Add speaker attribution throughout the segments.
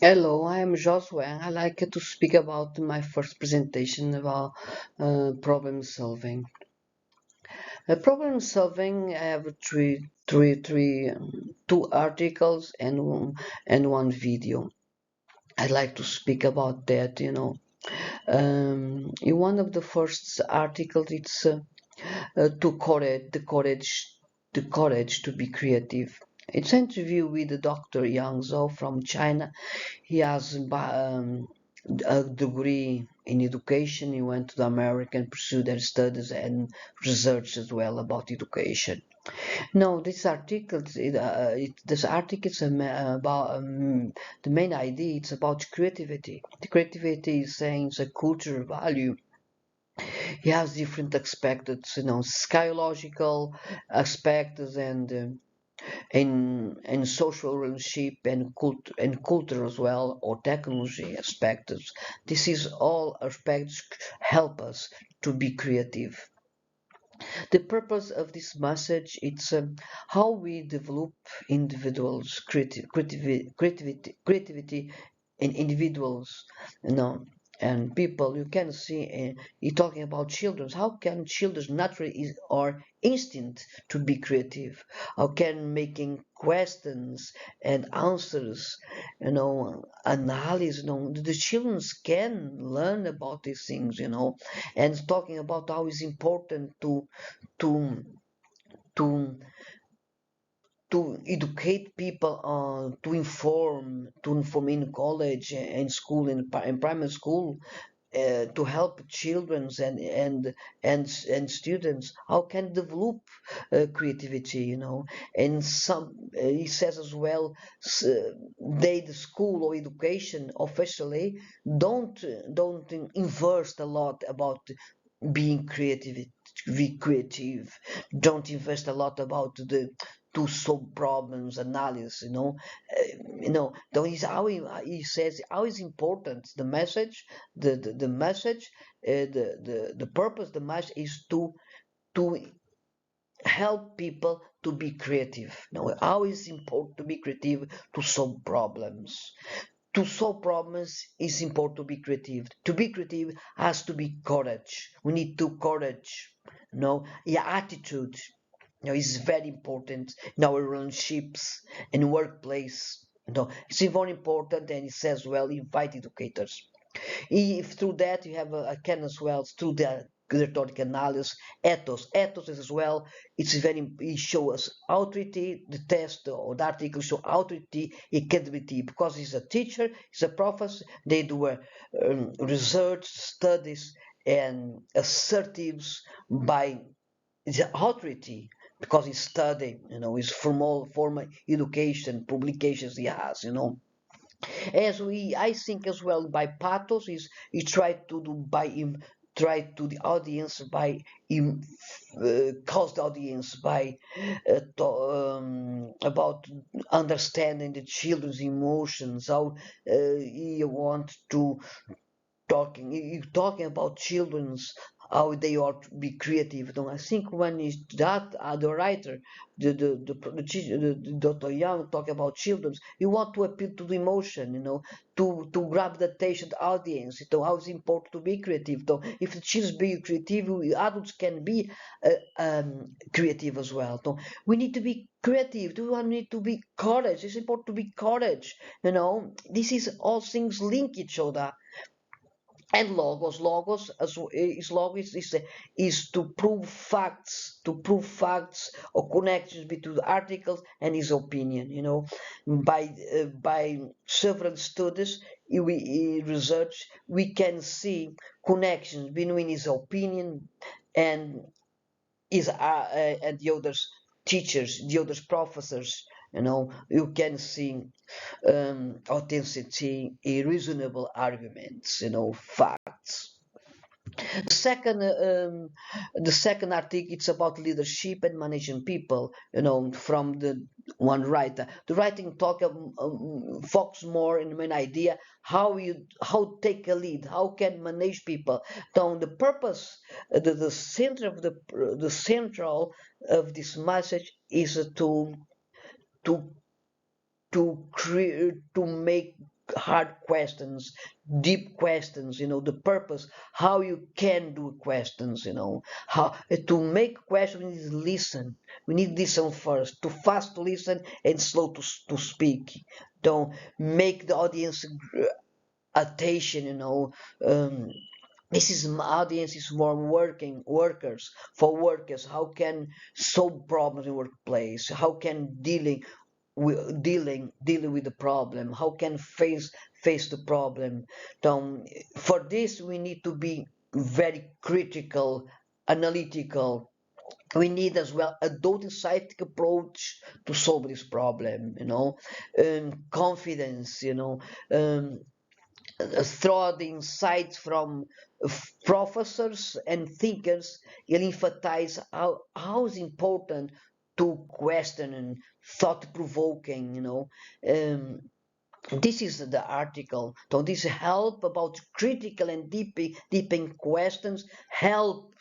Speaker 1: Hello, I am Josué. I like to speak about my first presentation about problem solving. Problem solving, I have two articles and one video. I'd like to speak about that. In one of the first articles, it's to the courage to be creative. It's an interview with Dr. Yang Zhou from China. He has a degree in education. He went to the America and pursued their studies and research as well about education. No, this article is about the main idea. It's about creativity. The creativity is saying it's a cultural value. He has different aspects, psychological aspects and social relationship and culture as well, or technology aspects. This is all aspects help us to be creative. The purpose of this message it's how we develop individuals creativity in individuals, you know and people. You can see you're talking about children. How can children naturally is or instinct to be creative? How can making questions and answers, analysis, the children can learn about these things, and talking about how it's important to to to educate people, to inform in college and school, in primary school, to help children and students how can develop creativity, and he says as well, the school or education officially don't invest a lot about being creative. Be creative. Don't invest a lot about the to solve problems analysis. Though he's how he says how is important the message, the message, the purpose, the message is to help people to be creative. How is important to be creative to solve problems. To solve problems is important to be creative. To be creative has to be courage. We need to courage. Your attitude, is very important in our relationships and workplace. It's very important, and it says well, invite educators. If through that you have a can as well through the rhetorical analysis, ethos is as well. It's very it shows authority. The test or the article show authority, credibility, because he's a teacher, he's a professor. They do research studies and assertives by the authority, because he's studying, his formal education publications he has, as we I think as well by pathos is he tried to do by him, try to the audience by him, cause the audience by about understanding the children's emotions, how he want to you talking about children's how they ought to be creative. I think when is that the writer, the Dr. Young talk about children's, you want to appeal to the emotion, to grab the attention of the audience. How it's important to be creative. If the children be creative, adults can be creative as well. We need to be creative. We need to be courage. It's important to be courage. This is all things link each other. And logos is to prove facts or connections between the articles and his opinion. By several studies, research, we can see connections between his opinion and and the others teachers, the others professors. You can see authenticity, reasonable arguments, facts. The second, article, it's about leadership and managing people. From the one writer. The writing talk focus more in the main idea how take a lead, how can manage people. Now the purpose, the center of the central of this message is to to create to make hard questions, deep questions, the purpose, how you can do questions, how to make questions, we need to listen. We need to listen first, too fast to listen and slow to speak. Don't make the audience attention, um, this is audience is more working workers for workers. How can solve problems in workplace? How can dealing with the problem? How can face the problem? Um, for this, we need to be very critical, analytical. We need as well a adult scientific approach to solve this problem. Confidence. Um, through the insights from professors and thinkers, he'll emphasize how is important to question and thought provoking. Um, this is the article. So this help about critical and deeping questions help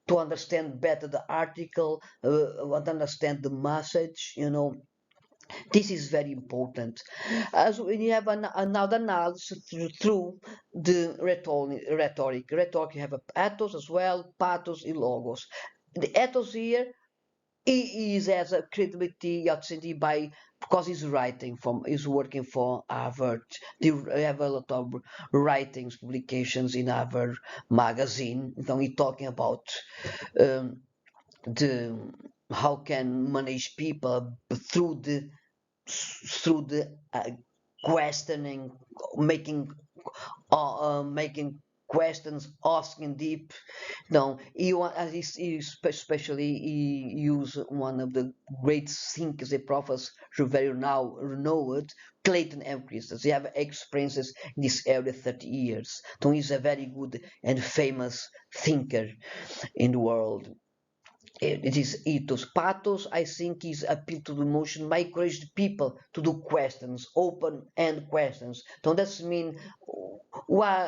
Speaker 1: to understand better the article, understand the message. This is very important. As we have another analysis through the rhetoric. Rhetoric, you have a ethos as well, pathos, and logos. The ethos here he is as a credibility authenticity by because he's working for Harvard. They have a lot of writings, publications in Harvard magazine. So he's talking about um, the how can manage people through the questioning, making making questions, asking deep. No, as especially he used one of the great thinkers, a professor, very now renowned, Clayton M. Christensen. He have experiences in this area 30 years. So he's a very good and famous thinker in the world. It is ethos. Pathos, I think, is appeal to the emotion, by encourage the people to do questions, open-end questions. Don't that mean why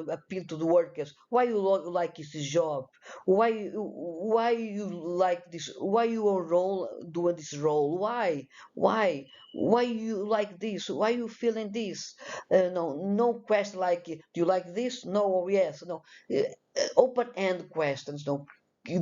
Speaker 1: appeal to the workers? Why you like this job? Why you like this? Why you are role doing this role? Why? Why you like this? Why you feeling this? No question like do you like this? No or yes? No. Open-end questions. No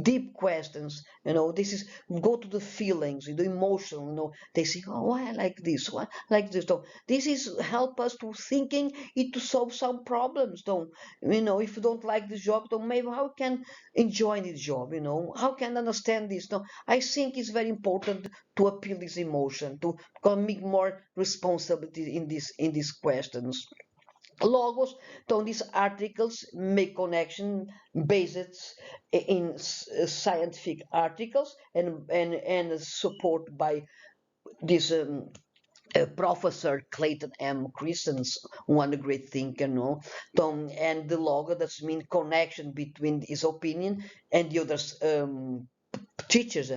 Speaker 1: deep questions. This is go to the feelings, the emotion. They say, oh, why I like this, why I like this. So this is help us to thinking it to solve some problems. Don't if you don't like the job, then maybe how can enjoy the job. How can understand this. No, I think it's very important to appeal this emotion to make more responsibility in these questions. Logos, so these articles make connection based in scientific articles and support by this Professor Clayton M. Christensen, one great thinker, no? And the logo that's mean connection between his opinion and the others teachers,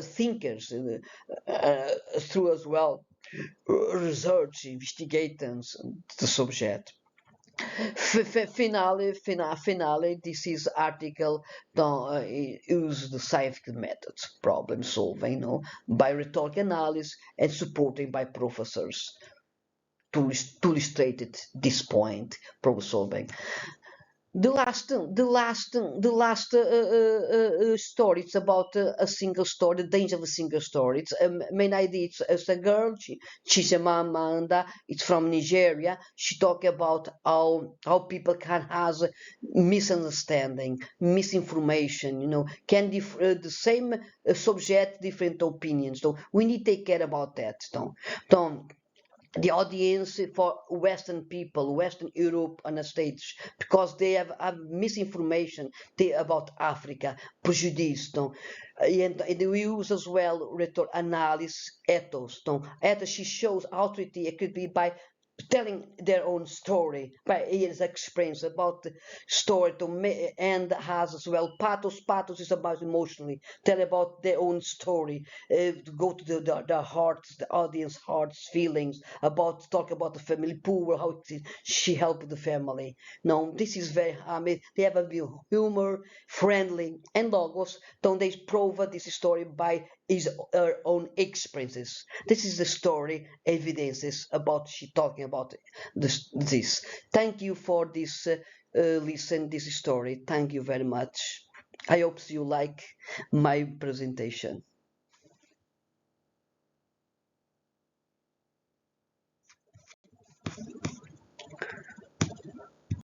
Speaker 1: thinkers, through as well research, investigations, the subject. Finale, this is article use the scientific methods, problem solving, by rhetorical analysis and supported by professors to illustrate it, this point, problem solving. The last story. It's about a single story, the danger of a single story. It's main idea. It's a girl. She's a Amanda. It's from Nigeria. She talk about how people can have misunderstanding, misinformation. Can the same subject different opinions. So we need to take care about that. So the audience for Western people, Western Europe and the States, because they have misinformation about Africa, prejudice, no? And we use as well rhetoric analysis, ethos. No? Ethos, she shows authority, it could be by telling their own story, by his experience about the story and has as well pathos. Pathos is about emotionally, tell about their own story, to go to the hearts, the audience hearts, feelings, about talk about the family poor, how she helped the family. No, this is very, they have a view, humor, friendly, and logos. Don't they prove this story by his her own experiences. This is the story, evidences about she talking about this. Thank you for this listen this story. Thank you very much. I hope you like my presentation.